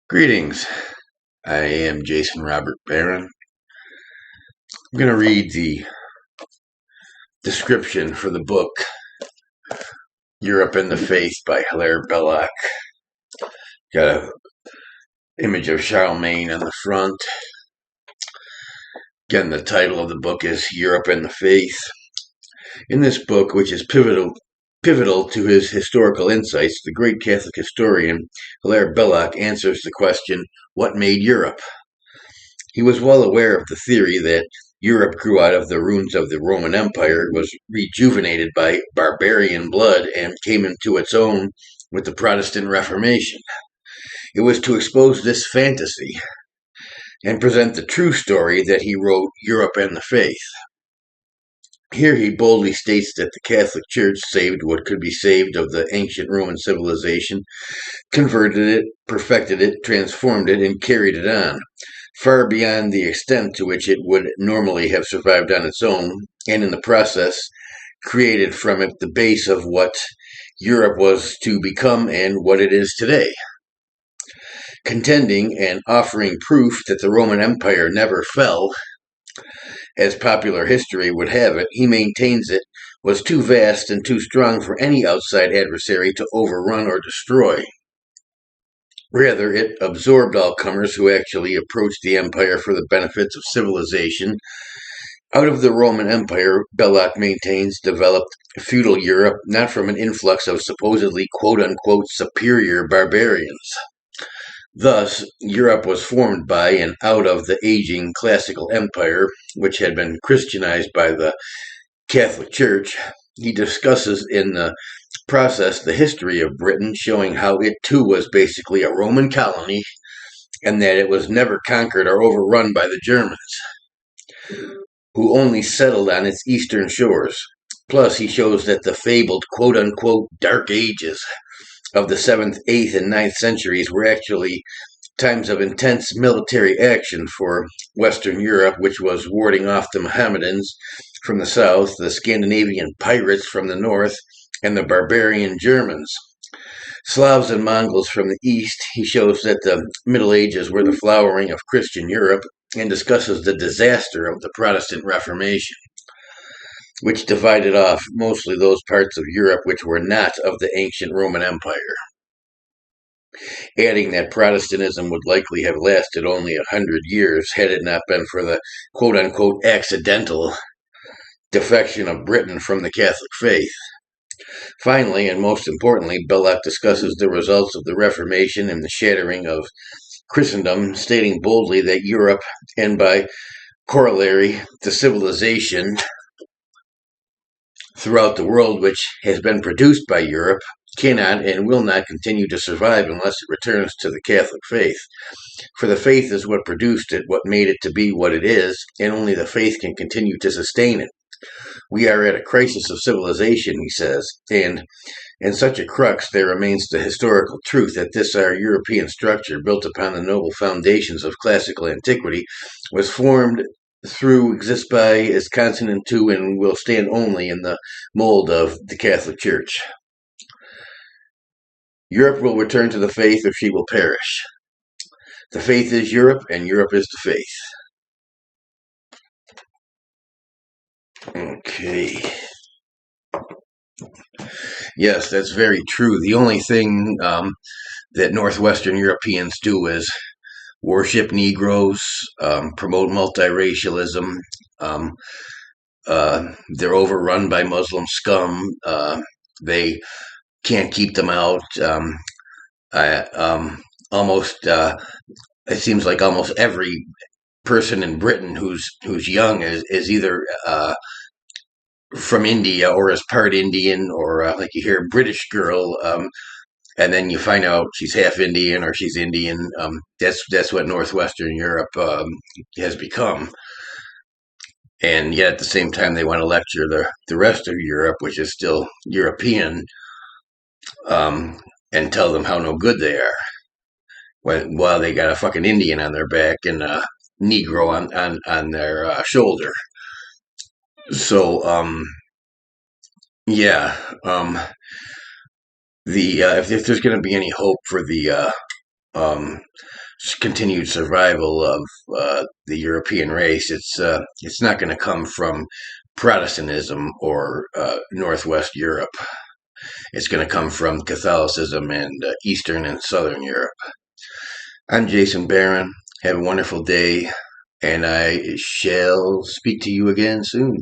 Greetings. I am Jason Robert Barron. I'm going to read the description for the book Europe and the Faith by Hilaire Belloc. Got an image of Charlemagne on the front. Again, the title of the book is Europe and the Faith. In this book, which is pivotal to his historical insights, the great Catholic historian Hilaire Belloc answers the question, what made Europe? He was well aware of the theory that Europe grew out of the ruins of the Roman Empire, was rejuvenated by barbarian blood, and came into its own with the Protestant Reformation. It was to expose this fantasy and present the true story that he wrote Europe and the Faith. Here he boldly states that the Catholic Church saved what could be saved of the ancient Roman civilization, converted it, perfected it, transformed it, and carried it on, far beyond the extent to which it would normally have survived on its own, and in the process created from it the base of what Europe was to become and what it is today. Contending and offering proof that the Roman Empire never fell, as popular history would have it, he maintains it was too vast and too strong for any outside adversary to overrun or destroy. Rather, it absorbed all comers who actually approached the empire for the benefits of civilization. Out of the Roman Empire, Belloc maintains, developed feudal Europe not from an influx of supposedly quote-unquote superior barbarians. Thus, Europe was formed by and out of the aging classical empire, which had been Christianized by the Catholic Church. He discusses in the process the history of Britain, showing how it too was basically a Roman colony and that it was never conquered or overrun by the Germans, who only settled on its eastern shores. Plus, he shows that the fabled quote-unquote Dark Ages of the 7th, 8th, and 9th centuries were actually times of intense military action for Western Europe, which was warding off the Mohammedans from the south, the Scandinavian pirates from the north, and the barbarian Germans. Slavs and Mongols from the east. He shows that the Middle Ages were the flowering of Christian Europe and discusses the disaster of the Protestant Reformation, which divided off mostly those parts of Europe which were not of the ancient Roman Empire, adding that Protestantism would likely have lasted only 100 years had it not been for the quote-unquote accidental defection of Britain from the Catholic faith. Finally, and most importantly, Belloc discusses the results of the Reformation and the shattering of Christendom, stating boldly that Europe, and by corollary, the civilization throughout the world which has been produced by Europe, cannot and will not continue to survive unless it returns to the Catholic faith. For the faith is what produced it, what made it to be what it is, and only the faith can continue to sustain it. We are at a crisis of civilization, he says, and in such a crux there remains the historical truth that this our European structure, built upon the noble foundations of classical antiquity, was formed through, exists by, is consonant to, and will stand only in the mold of the Catholic Church. Europe will return to the faith or she will perish. The faith is Europe, and Europe is the faith. Okay. Yes, that's very true. The only thing that Northwestern Europeans do is worship Negroes, promote multiracialism. They're overrun by Muslim scum. They can't keep them out. It seems like almost every person in Britain who's young is either from India or is part Indian, or like you hear a British girl, and then you find out she's half Indian or she's Indian. That's what Northwestern Europe has become. And yet at the same time they want to lecture the rest of Europe, which is still European, and tell them how no good they are, while they got a fucking Indian on their back and a Negro on their shoulder. So, yeah, if there's going to be any hope for the um, continued survival of the European race. It's not going to come from Protestantism or Northwest Europe. It's going to come from Catholicism and Eastern and Southern Europe. I'm Jason Barron. Have a wonderful day, and I shall speak to you again soon.